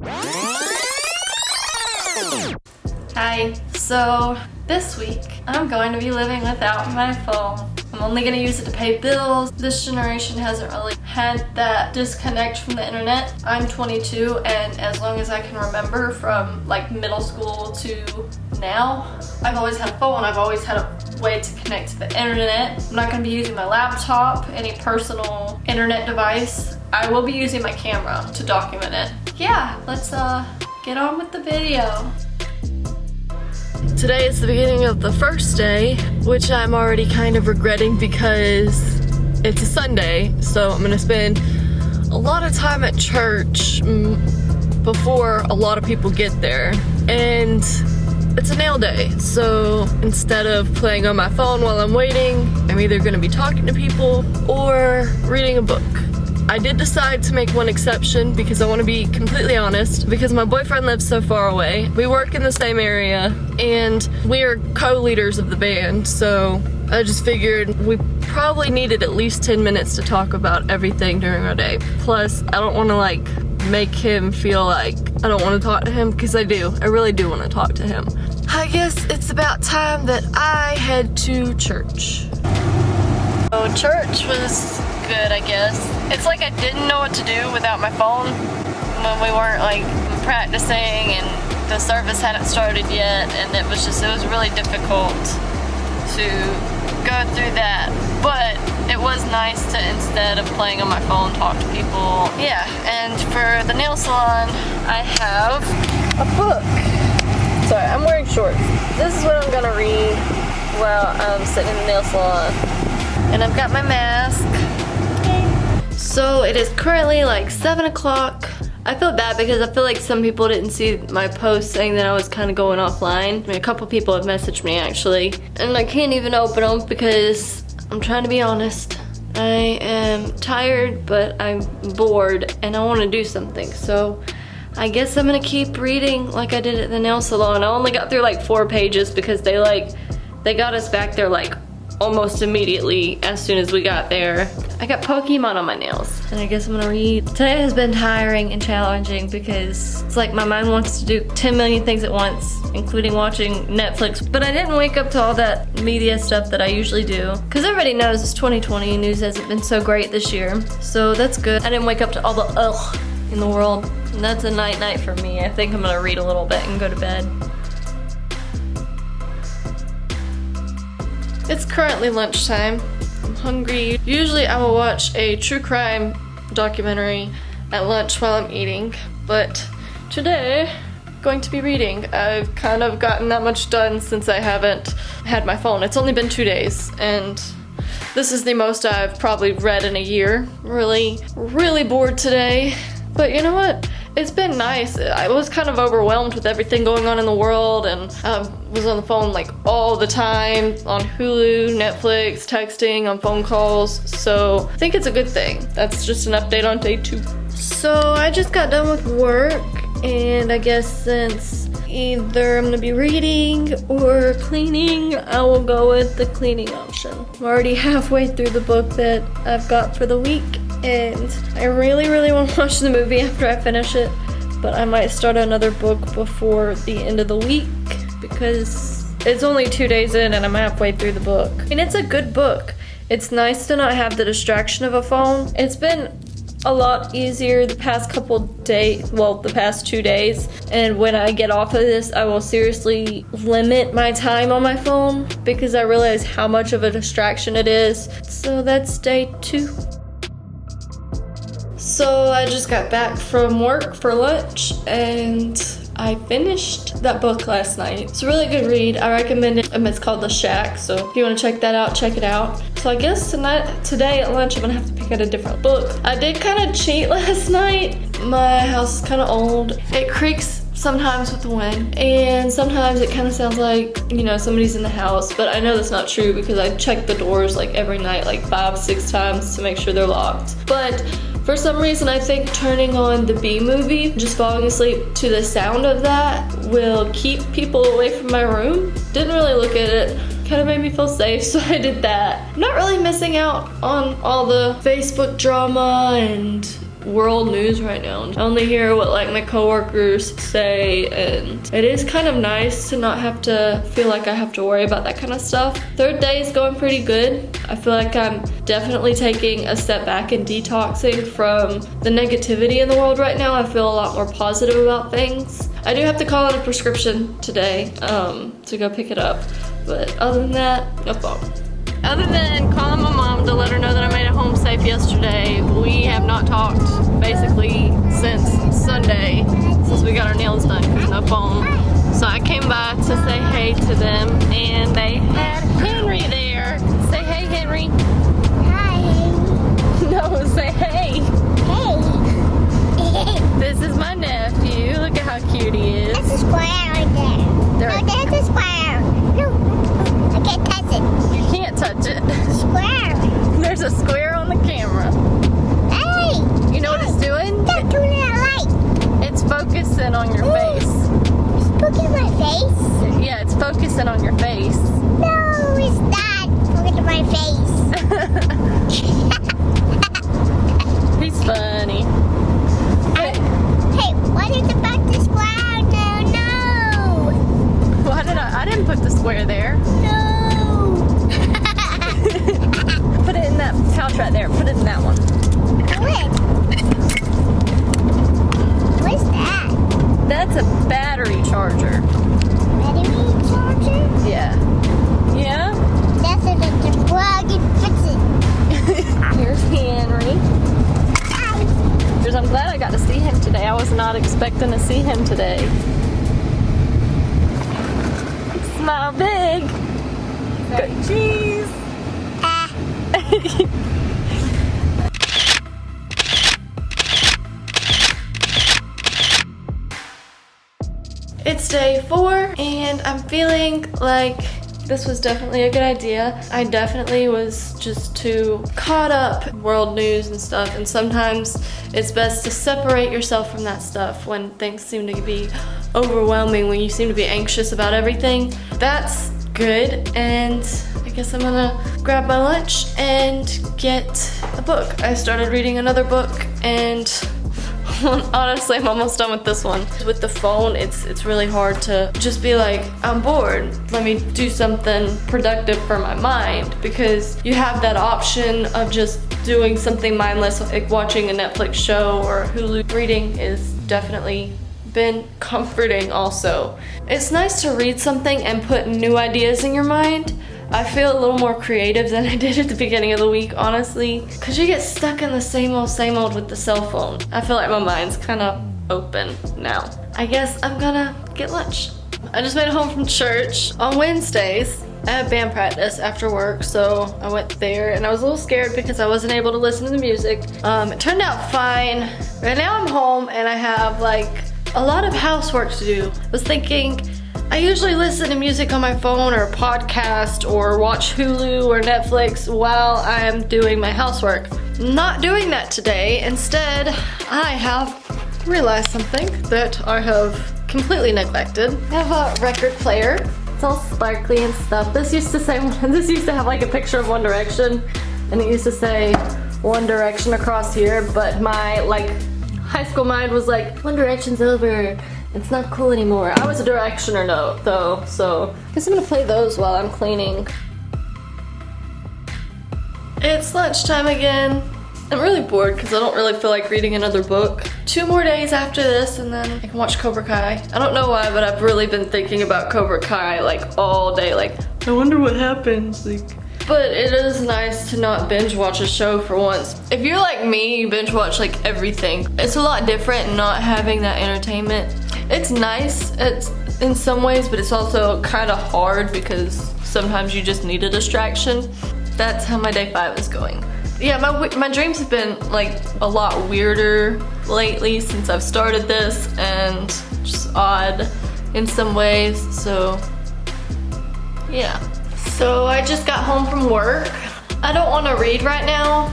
Hi, so this week I'm going to be living without my phone. I'm only going to use it to pay bills. This generation hasn't really had that disconnect from the internet. I'm 22 and as long as I can remember from like middle school to now, I've always had a phone. I've always had a way to connect to the internet. I'm not going to be using my laptop, any personal internet device. I will be using my camera to document it. Yeah, let's get on with the video. Today is the beginning of the first day, which I'm already kind of regretting because it's a Sunday, so I'm gonna spend a lot of time at church before a lot of people get there. And it's a nail day, so instead of playing on my phone while I'm waiting, I'm either gonna be talking to people or reading a book. I did decide to make one exception because I want to be completely honest, because my boyfriend lives so far away. We work in the same area and we are co-leaders of the band, so I just figured we probably needed at least 10 minutes to talk about everything during our day. Plus, I don't want to like make him feel like I don't want to talk to him, because I do. I really do want to talk to him. I guess it's about time that I head to church. So church was good, I guess. It's like I didn't know what to do without my phone when we weren't like practicing and the service hadn't started yet, and it was really difficult to go through that. But it was nice to, instead of playing on my phone, talk to people. Yeah, and for the nail salon, I have a book. Sorry, I'm wearing shorts. This is what I'm gonna read while I'm sitting in the nail salon. And I've got my mask. So it is currently like 7 o'clock. I feel bad because I feel like some people didn't see my post saying that I was kind of going offline. I mean, a couple people have messaged me actually. And I can't even open them because I'm trying to be honest. I am tired, but I'm bored and I want to do something. So I guess I'm gonna keep reading like I did at the nail salon. I only got through like 4 pages because they got us back there like almost immediately as soon as we got there. I got Pokemon on my nails, and I guess I'm gonna read. Today has been tiring and challenging because it's like my mind wants to do 10 million things at once, including watching Netflix, but I didn't wake up to all that media stuff that I usually do. Because everybody knows it's 2020, news hasn't been so great this year, so that's good. I didn't wake up to all the ugh in the world, and that's a night for me. I think I'm gonna read a little bit and go to bed. It's currently lunchtime. I'm hungry. Usually I will watch a true crime documentary at lunch while I'm eating, but today I'm going to be reading. I've kind of gotten that much done since I haven't had my phone. It's only been 2 days, and this is the most I've probably read in a year. Really bored today, but you know what? It's been nice. I was kind of overwhelmed with everything going on in the world, and was on the phone like all the time, on Hulu, Netflix, texting, on phone calls, so I think it's a good thing. That's just an update on day 2. So I just got done with work, and I guess since either I'm gonna be reading or cleaning, I will go with the cleaning option. I'm already halfway through the book that I've got for the week, and I really want to watch the movie after I finish it, but I might start another book before the end of the week because it's only 2 days in and I'm halfway through the book. And it's a good book. It's nice to not have the distraction of a phone. It's been a lot easier the past couple days, well, the past 2 days, and when I get off of this, I will seriously limit my time on my phone because I realize how much of a distraction it is. So that's day 2. So I just got back from work for lunch and I finished that book last night. It's a really good read. I recommend it. It's called The Shack, so if you want to check that out, check it out. So I guess today at lunch I'm gonna have to pick out a different book. I did kind of cheat last night. My house is kind of old. It creaks sometimes with the wind, and sometimes it kind of sounds like, you know, somebody's in the house, but I know that's not true because I check the doors like every night, like 5-6 times to make sure they're locked. But for some reason, I think turning on the B movie, just falling asleep to the sound of that, will keep people away from my room. Didn't really look at it. Kind of made me feel safe, so I did that. I'm not really missing out on all the Facebook drama and world news right now. I only hear what like my coworkers say, and it is kind of nice to not have to feel like I have to worry about that kind of stuff. Third day is going pretty good. I feel like I'm definitely taking a step back and detoxing from the negativity in the world right now. I feel a lot more positive about things. I do have to call in a prescription today to go pick it up, but other than that, no problem. Other than calling my mom to let her know that I made it home safe yesterday, we have not talked basically since Sunday, since we got our nails done, because no phone. So I came by to say hey to them, and they had Henry there. Say hey, Henry. Hi. No, say hey. Hey. This is my nephew. Look at how cute he is. That's a square right there. There. No, that's a square. No, I can't touch it. You can't touch it. Square. There's a square on the camera. Hey. You know what it's doing? Stop doing that light. It's focusing on your face. It's poking my face. Yeah, it's focusing on your face. No, it's not poking my face. He's funny. Hey, what is about the square? No. Why did I didn't put the square there. No. Put it in that pouch right there. Put it in that one. What's that? That's a battery charger. Battery charger? Yeah. Yeah? That's it. It's a plug and fix it. Here's Henry. I'm glad I got to see him today. I was not expecting to see him today. Smile big. Good cheese. It's day 4 and I'm feeling like this was definitely a good idea. I definitely was just too caught up in world news and stuff, and sometimes it's best to separate yourself from that stuff when things seem to be overwhelming, when you seem to be anxious about everything. That's good, and I guess I'm gonna grab my lunch and get a book. I started reading another book, and honestly, I'm almost done with this one. With the phone, it's really hard to just be like, I'm bored. Let me do something productive for my mind, because you have that option of just doing something mindless, like watching a Netflix show or Hulu. Reading is definitely been comforting also. It's nice to read something and put new ideas in your mind. I feel a little more creative than I did at the beginning of the week, honestly, because you get stuck in the same old with the cell phone. I feel like my mind's kind of open now. I guess I'm gonna get lunch. I just made it home from church. On Wednesdays, I have band practice after work, so I went there, and I was a little scared because I wasn't able to listen to the music. It turned out fine. Right now I'm home and I have like a lot of housework to do. I was thinking, I usually listen to music on my phone or a podcast or watch Hulu or Netflix while I am doing my housework. Not doing that today. Instead, I have realized something that I have completely neglected. I have a record player. It's all sparkly and stuff. This used to have like a picture of One Direction, and it used to say One Direction across here, but my like high school mind was like, One Direction's over. It's not cool anymore. I was a Directioner though, so I guess I'm gonna play those while I'm cleaning. It's lunchtime again. I'm really bored because I don't really feel like reading another book. 2 more days after this and then I can watch Cobra Kai. I don't know why, but I've really been thinking about Cobra Kai like all day. Like, I wonder what happens. But it is nice to not binge watch a show for once. If you're like me, you binge watch like everything. It's a lot different not having that entertainment. It's nice in some ways, but it's also kind of hard because sometimes you just need a distraction. That's how my day 5 is going. Yeah, my dreams have been like a lot weirder lately since I've started this, and just odd in some ways, so yeah. So I just got home from work. I don't want to read right now,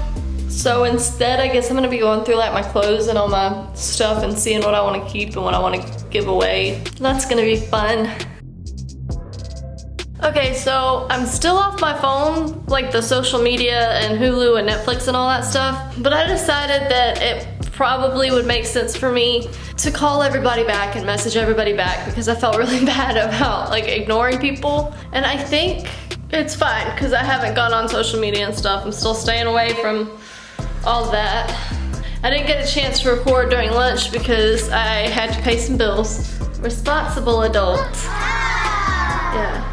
so instead I guess I'm gonna be going through like my clothes and all my stuff and seeing what I want to keep and what I want to give away. That's gonna be fun. Okay, so I'm still off my phone, like the social media and Hulu and Netflix and all that stuff, but I decided that probably would make sense for me to call everybody back and message everybody back because I felt really bad about like ignoring people. And I think it's fine because I haven't gone on social media and stuff. I'm still staying away from all that. I didn't get a chance to record during lunch because I had to pay some bills. Responsible adult. Yeah.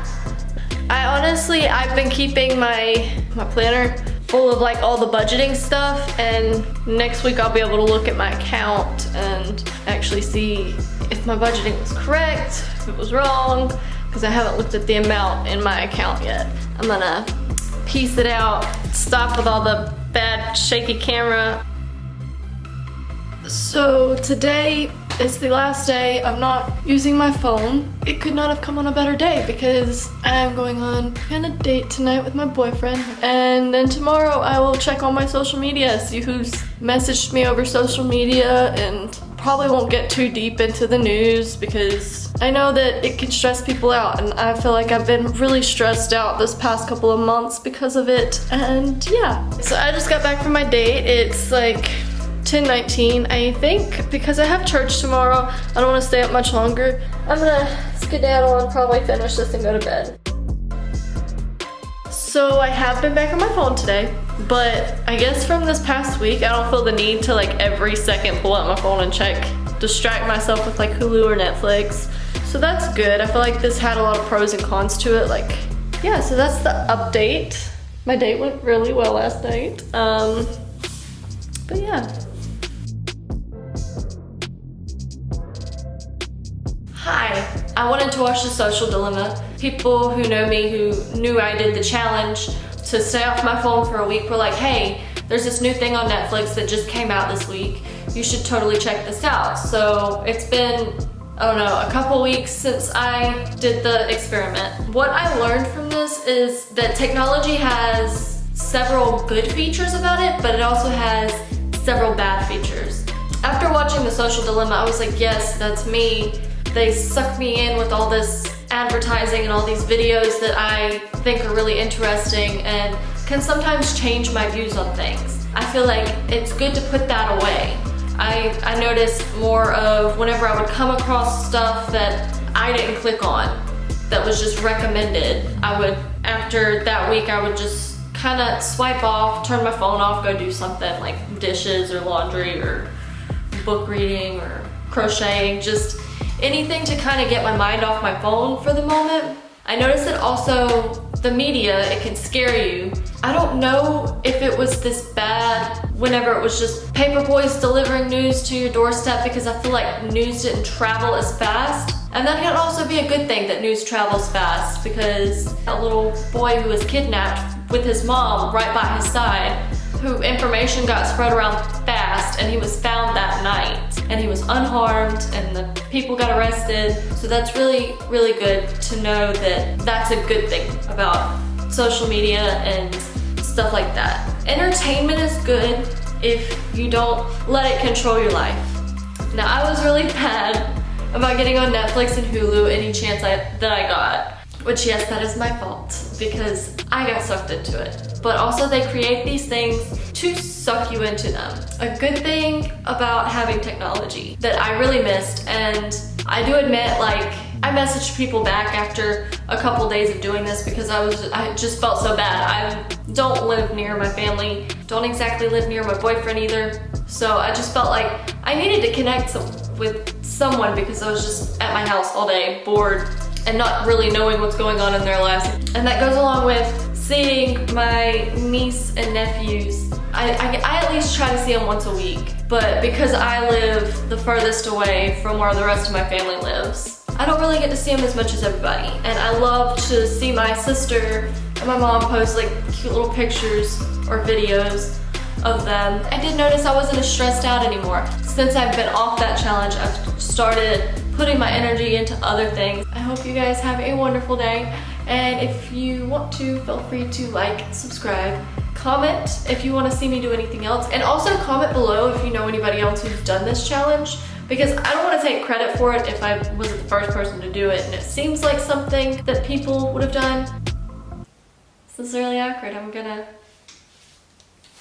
I've been keeping my planner full of like all the budgeting stuff, and next week I'll be able to look at my account and actually see if my budgeting was correct, if it was wrong, because I haven't looked at the amount in my account yet. I'm gonna piece it out, stop with all the bad shaky camera. So today is the last day of not using my phone. It could not have come on a better day because I am going on a date tonight with my boyfriend, and then tomorrow I will check on my social media, see who's messaged me over social media, and probably won't get too deep into the news because I know that it can stress people out, and I feel like I've been really stressed out this past couple of months because of it. And yeah, so I just got back from my date. It's like 10:19, I think, because I have church tomorrow. I don't want to stay up much longer. I'm gonna skedaddle and probably finish this and go to bed. So I have been back on my phone today, but I guess from this past week, I don't feel the need to like every second pull out my phone and distract myself with like Hulu or Netflix. So that's good. I feel like this had a lot of pros and cons to it. Like, yeah, so that's the update. My date went really well last night. But yeah. Hi, I wanted to watch The Social Dilemma. People who know me, who knew I did the challenge to stay off my phone for a week, were like, hey, there's this new thing on Netflix that just came out this week. You should totally check this out. So it's been, I don't know, a couple weeks since I did the experiment. What I learned from this is that technology has several good features about it, but it also has several bad features. After watching The Social Dilemma, I was like, yes, that's me. They suck me in with all this advertising and all these videos that I think are really interesting and can sometimes change my views on things. I feel like it's good to put that away. I noticed more of whenever I would come across stuff that I didn't click on, that was just recommended, after that week, I would just kind of swipe off, turn my phone off, go do something like dishes or laundry or book reading or crocheting, just anything to kind of get my mind off my phone for the moment. I noticed that also the media, it can scare you. I don't know if it was this bad whenever it was just paper boys delivering news to your doorstep, because I feel like news didn't travel as fast. And that can also be a good thing that news travels fast, because a little boy who was kidnapped with his mom right by his side, who information got spread around fast, and he was found that night. And he was unharmed, and the people got arrested. So that's really, really good to know that that's a good thing about social media and stuff like that. Entertainment is good if you don't let it control your life. Now, I was really bad about getting on Netflix and Hulu any chance that I got. Which, yes, that is my fault, because I got sucked into it. But also they create these things to suck you into them. A good thing about having technology that I really missed, and I do admit, like, I messaged people back after a couple days of doing this because I just felt so bad. I don't live near my family, don't exactly live near my boyfriend either. So I just felt like I needed to connect with someone because I was just at my house all day, bored, and not really knowing what's going on in their lives. And that goes along with seeing my niece and nephews. I at least try to see them once a week, but because I live the furthest away from where the rest of my family lives, I don't really get to see them as much as everybody. And I love to see my sister and my mom post like cute little pictures or videos of them. I did notice I wasn't as stressed out anymore. Since I've been off that challenge, I've started putting my energy into other things. I hope you guys have a wonderful day. And if you want to, feel free to like, subscribe, comment if you want to see me do anything else. And also comment below if you know anybody else who's done this challenge, because I don't want to take credit for it if I wasn't the first person to do it. And it seems like something that people would have done. This is really awkward.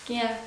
Yeah.